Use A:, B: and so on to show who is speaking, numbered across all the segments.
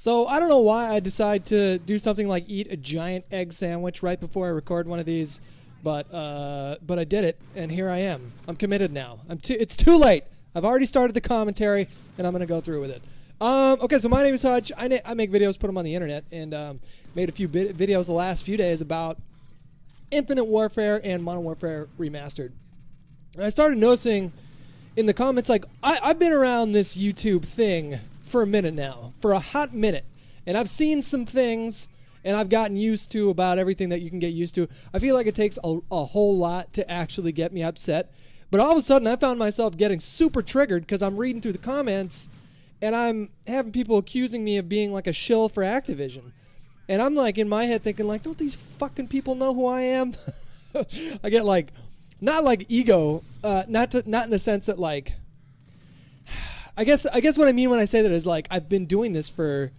A: So I don't know why I decide to do something like eat a giant egg sandwich right before I record one of these, but I did it, and here I am. I'm committed now. It's too late. I've already started the commentary, and I'm gonna go through with it. Okay, so my name is Hutch. I make videos, put them on the internet, and made a few videos the last few days about Infinite Warfare and Modern Warfare Remastered. And I started noticing in the comments, like, I've been around this YouTube thing for a minute now, for a hot minute, and I've seen some things, and I've gotten used to about everything that you can get used to. I feel like it takes a whole lot to actually get me upset, but all of a sudden I found myself getting super triggered because I'm reading through the comments, and I'm having people accusing me of being like a shill for Activision. And I'm like in my head thinking like, don't these fucking people know who I am? I get like, not like ego, not in the sense that like, I guess what I mean when I say that is like I've been doing this for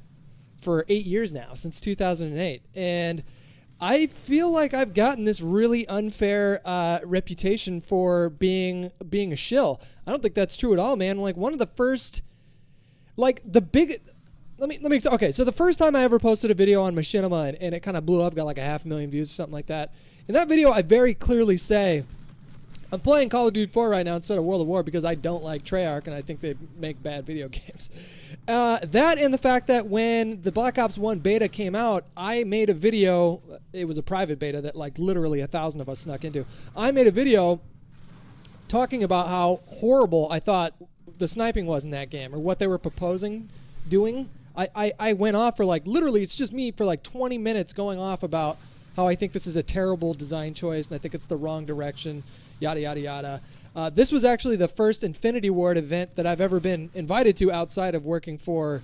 A: 8 years now, since 2008, and I feel like I've gotten this really unfair reputation for being a shill. I don't think that's true at all, man. Like one of the first, like the big. Let me. Okay, so the first time I ever posted a video on Machinima and it kind of blew up, got like 500,000 views or something like that. In that video, I very clearly say, I'm playing Call of Duty 4 right now instead of World of War because I don't like Treyarch and I think they make bad video games. That and the fact that when the Black Ops 1 beta came out, I made a video. It was a private beta that like literally 1,000 of us snuck into. I made a video talking about how horrible I thought the sniping was in that game, or what they were proposing doing. I went off for like, literally, it's just me for like 20 minutes going off about how I think this is a terrible design choice and I think it's the wrong direction, yada, yada, yada. This was actually the first Infinity Ward event that I've ever been invited to outside of working for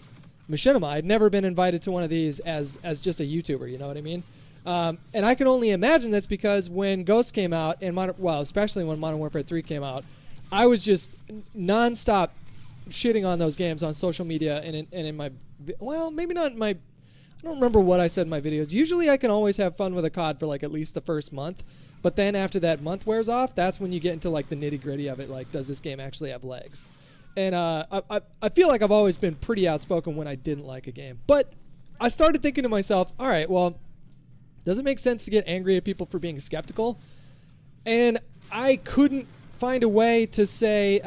A: Machinima. I'd never been invited to one of these as just a YouTuber, you know what I mean? And I can only imagine that's because when Ghost came out, and especially when Modern Warfare 3 came out, I was just nonstop shitting on those games on social media and in my, well, maybe not in my, I don't remember what I said in my videos. Usually I can always have fun with a COD for like at least the first month, but then after that month wears off, that's when you get into like the nitty gritty of it. Like, does this game actually have legs? And I feel like I've always been pretty outspoken when I didn't like a game, but I started thinking to myself, all right, well, does it make sense to get angry at people for being skeptical? And I couldn't find a way to say,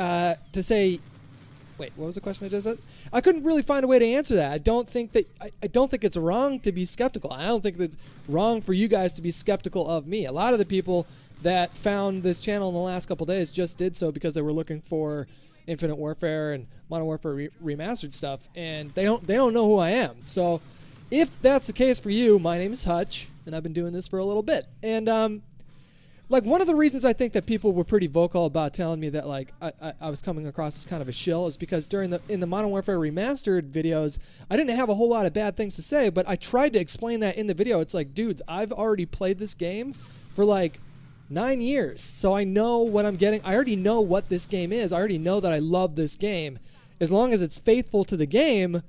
A: wait, what was the question I just said? I couldn't really find a way to answer that. I don't think it's wrong to be skeptical. I don't think it's wrong for you guys to be skeptical of me. A lot of the people that found this channel in the last couple days just did so because they were looking for Infinite Warfare and Modern Warfare Remastered stuff, and they don't know who I am. So if that's the case for you, my name is Hutch, and I've been doing this for a little bit. And like one of the reasons I think that people were pretty vocal about telling me that like I was coming across as kind of a shill is because in the Modern Warfare Remastered videos, I didn't have a whole lot of bad things to say, but I tried to explain that in the video. It's like, dudes, I've already played this game for like 9 years, so I know what I'm getting. I already know what this game is. I already know that I love this game. As long as it's faithful to the game,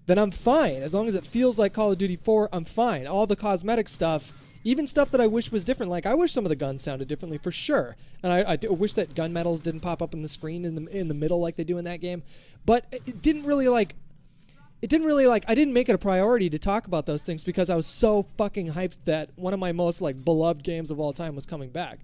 A: then I'm fine. As long as it feels like Call of Duty 4, I'm fine. All the cosmetic stuff, even stuff that I wish was different, like I wish some of the guns sounded differently for sure, and I wish that gun medals didn't pop up on the screen in the middle like they do in that game. But it didn't really like. I didn't make it a priority to talk about those things because I was so fucking hyped that one of my most like beloved games of all time was coming back.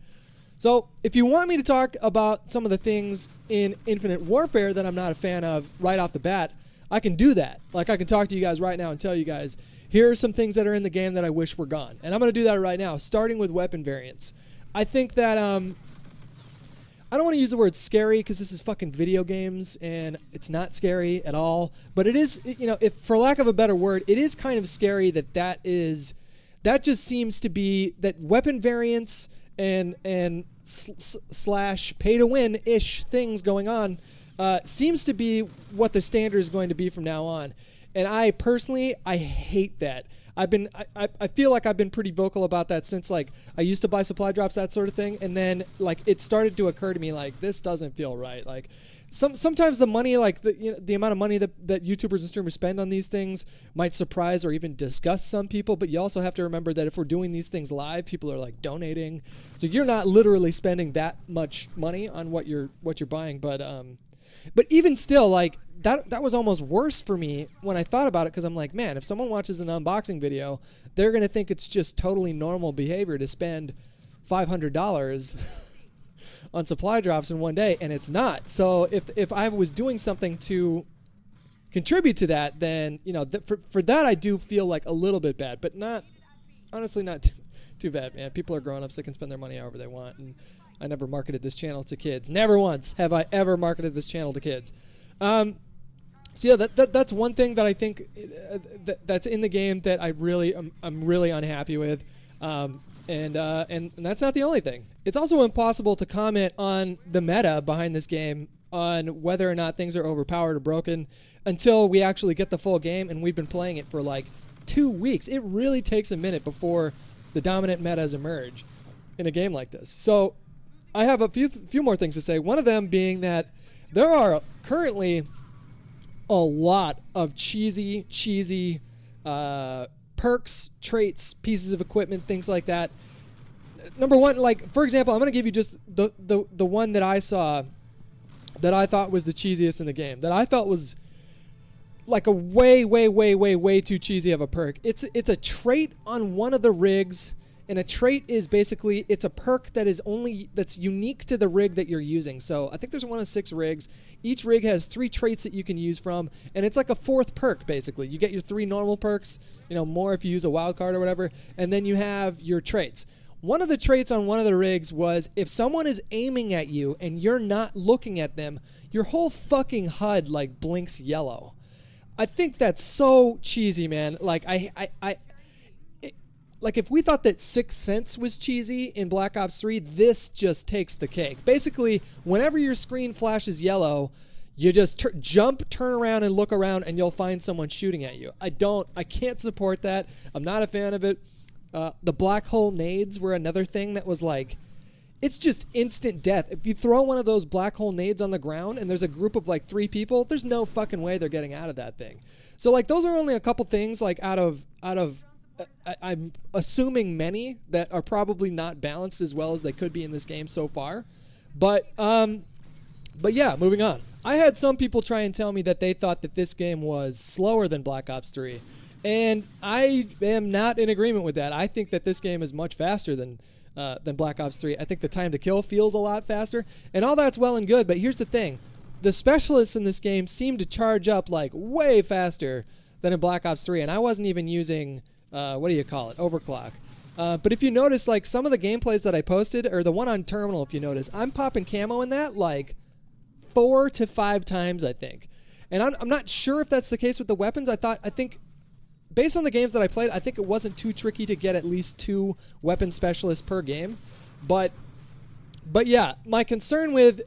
A: So if you want me to talk about some of the things in Infinite Warfare that I'm not a fan of right off the bat, I can do that. Like I can talk to you guys right now and tell you guys, here are some things that are in the game that I wish were gone. And I'm going to do that right now, starting with weapon variants. I think that, I don't want to use the word scary because this is fucking video games and it's not scary at all. But it is, you know, if for lack of a better word, it is kind of scary that just seems to be, that weapon variants and slash pay-to-win-ish things going on seems to be what the standard is going to be from now on. And I personally, I hate that. I feel like I've been pretty vocal about that since like I used to buy supply drops, that sort of thing, and then like it started to occur to me like this doesn't feel right. Like sometimes the money, like the amount of money that YouTubers and streamers spend on these things might surprise or even disgust some people, but you also have to remember that if we're doing these things live, people are like donating, so you're not literally spending that much money on what you're buying. But But even still, like, that was almost worse for me when I thought about it, because I'm like, man, if someone watches an unboxing video, they're going to think it's just totally normal behavior to spend $500 on supply drops in one day, and it's not. So if I was doing something to contribute to that, then, you know, for that I do feel like a little bit bad, but not, honestly, not too bad, man. People are grown ups. They can spend their money however they want, and I never marketed this channel to kids. Never once have I ever marketed this channel to kids. So yeah, that's one thing that I think that's in the game that I'm really unhappy with, and that's not the only thing. It's also impossible to comment on the meta behind this game, on whether or not things are overpowered or broken, until we actually get the full game, and we've been playing it for like 2 weeks. It really takes a minute before the dominant metas emerge in a game like this. So I have a few more things to say. One of them being that there are currently a lot of cheesy perks, traits, pieces of equipment, things like that. Number one, like, for example, I'm going to give you just the one that I saw that I thought was the cheesiest in the game, that I felt was like a way too cheesy of a perk. It's a trait on one of the rigs. And a trait is basically, it's a perk that's unique to the rig that you're using. So I think there's one of 6 rigs. Each rig has 3 traits that you can use from, and it's like a 4th perk, basically. You get your 3 normal perks, you know, more if you use a wild card or whatever, and then you have your traits. One of the traits on one of the rigs was, if someone is aiming at you and you're not looking at them, your whole fucking HUD like blinks yellow. I think that's so cheesy, man. Like, like, if we thought that Sixth Sense was cheesy in Black Ops 3, this just takes the cake. Basically, whenever your screen flashes yellow, you just jump, turn around, and look around, and you'll find someone shooting at you. I can't support that. I'm not a fan of it. The black hole nades were another thing that was like, it's just instant death. If you throw one of those black hole nades on the ground and there's a group of like 3 people, there's no fucking way they're getting out of that thing. So like, those are only a couple things like out of I'm assuming many that are probably not balanced as well as they could be in this game so far. But yeah, moving on. I had some people try and tell me that they thought that this game was slower than Black Ops 3. And I am not in agreement with that. I think that this game is much faster than Black Ops 3. I think the time to kill feels a lot faster. And all that's well and good, but here's the thing. The specialists in this game seem to charge up like way faster than in Black Ops 3. And I wasn't even using... what do you call it? Overclock. But if you notice, like, some of the gameplays that I posted, or the one on Terminal, if you notice, I'm popping camo in that like 4 to 5 times, I think. And I'm not sure if that's the case with the weapons. I think, based on the games that I played, I think it wasn't too tricky to get at least 2 weapon specialists per game. But yeah, my concern with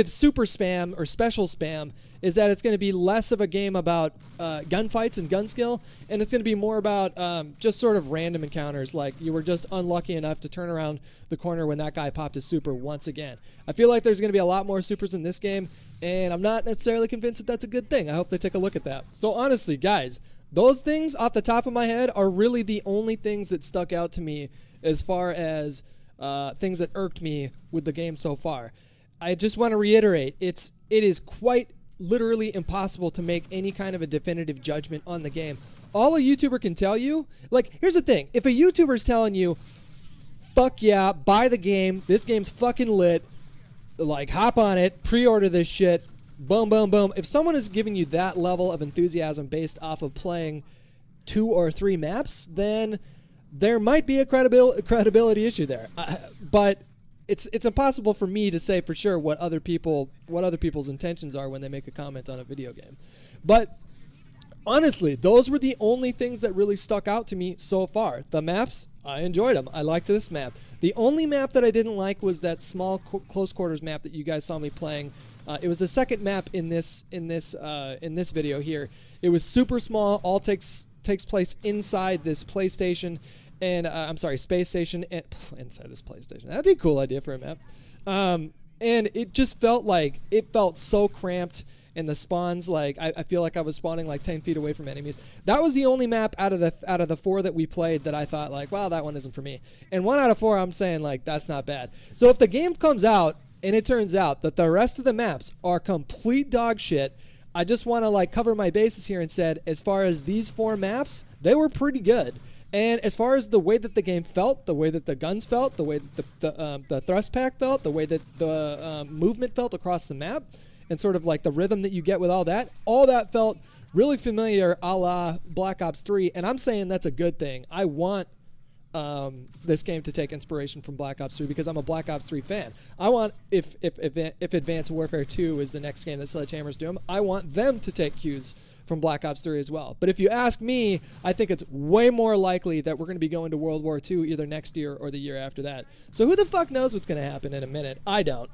A: super spam or special spam is that it's going to be less of a game about gunfights and gun skill, and it's going to be more about just sort of random encounters, like you were just unlucky enough to turn around the corner when that guy popped his super once again. I feel like there's going to be a lot more supers in this game, and I'm not necessarily convinced that that's a good thing. I hope they take a look at that. So honestly, guys, those things off the top of my head are really the only things that stuck out to me as far as things that irked me with the game so far. I just want to reiterate, it is quite literally impossible to make any kind of a definitive judgment on the game. All a YouTuber can tell you, like, here's the thing. If a YouTuber's telling you, fuck yeah, buy the game, this game's fucking lit, like, hop on it, pre-order this shit, boom, boom, boom. If someone is giving you that level of enthusiasm based off of playing 2 or 3 maps, then there might be a credibility issue there. But it's impossible for me to say for sure what other people's intentions are when they make a comment on a video game. But honestly, those were the only things that really stuck out to me so far. The maps, I enjoyed them. I liked this map. The only map that I didn't like was that small close quarters map that you guys saw me playing. It was the second map in this video here. It was super small. All takes place inside this PlayStation. And I'm sorry, space station and inside this PlayStation. That'd be a cool idea for a map. And it just felt so cramped, and the spawns, like, I feel like I was spawning like 10 feet away from enemies. That was the only map out of the 4 that we played that I thought, like, wow, that one isn't for me. And 1 out of 4, I'm saying, like, that's not bad. So if the game comes out and it turns out that the rest of the maps are complete dog shit. I just want to like cover my bases here and said, as far as these 4 maps, they were pretty good. And as far as the way that the game felt, the way that the guns felt, the way that the thrust pack felt, the way that the movement felt across the map, and sort of like the rhythm that you get with all that felt really familiar a la Black Ops 3. And I'm saying that's a good thing. I want this game to take inspiration from Black Ops 3 because I'm a Black Ops 3 fan. I want, if Advanced Warfare 2 is the next game that Sledgehammer's doing, I want them to take cues from Black Ops 3 as well. But if you ask me, I think it's way more likely that we're going to be going to World War II either next year or the year after that. So who the fuck knows what's going to happen in a minute? I don't.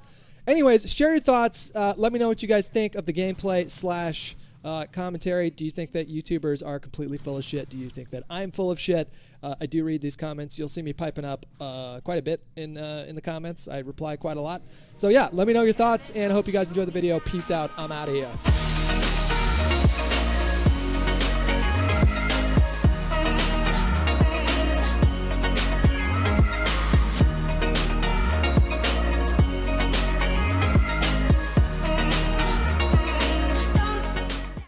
A: Anyways, share your thoughts. Let me know what you guys think of the gameplay / commentary. Do you think that YouTubers are completely full of shit? Do you think that I'm full of shit? I do read these comments. You'll see me piping up quite a bit in the comments. I reply quite a lot. So yeah, let me know your thoughts, and I hope you guys enjoyed the video. Peace out. I'm out of here.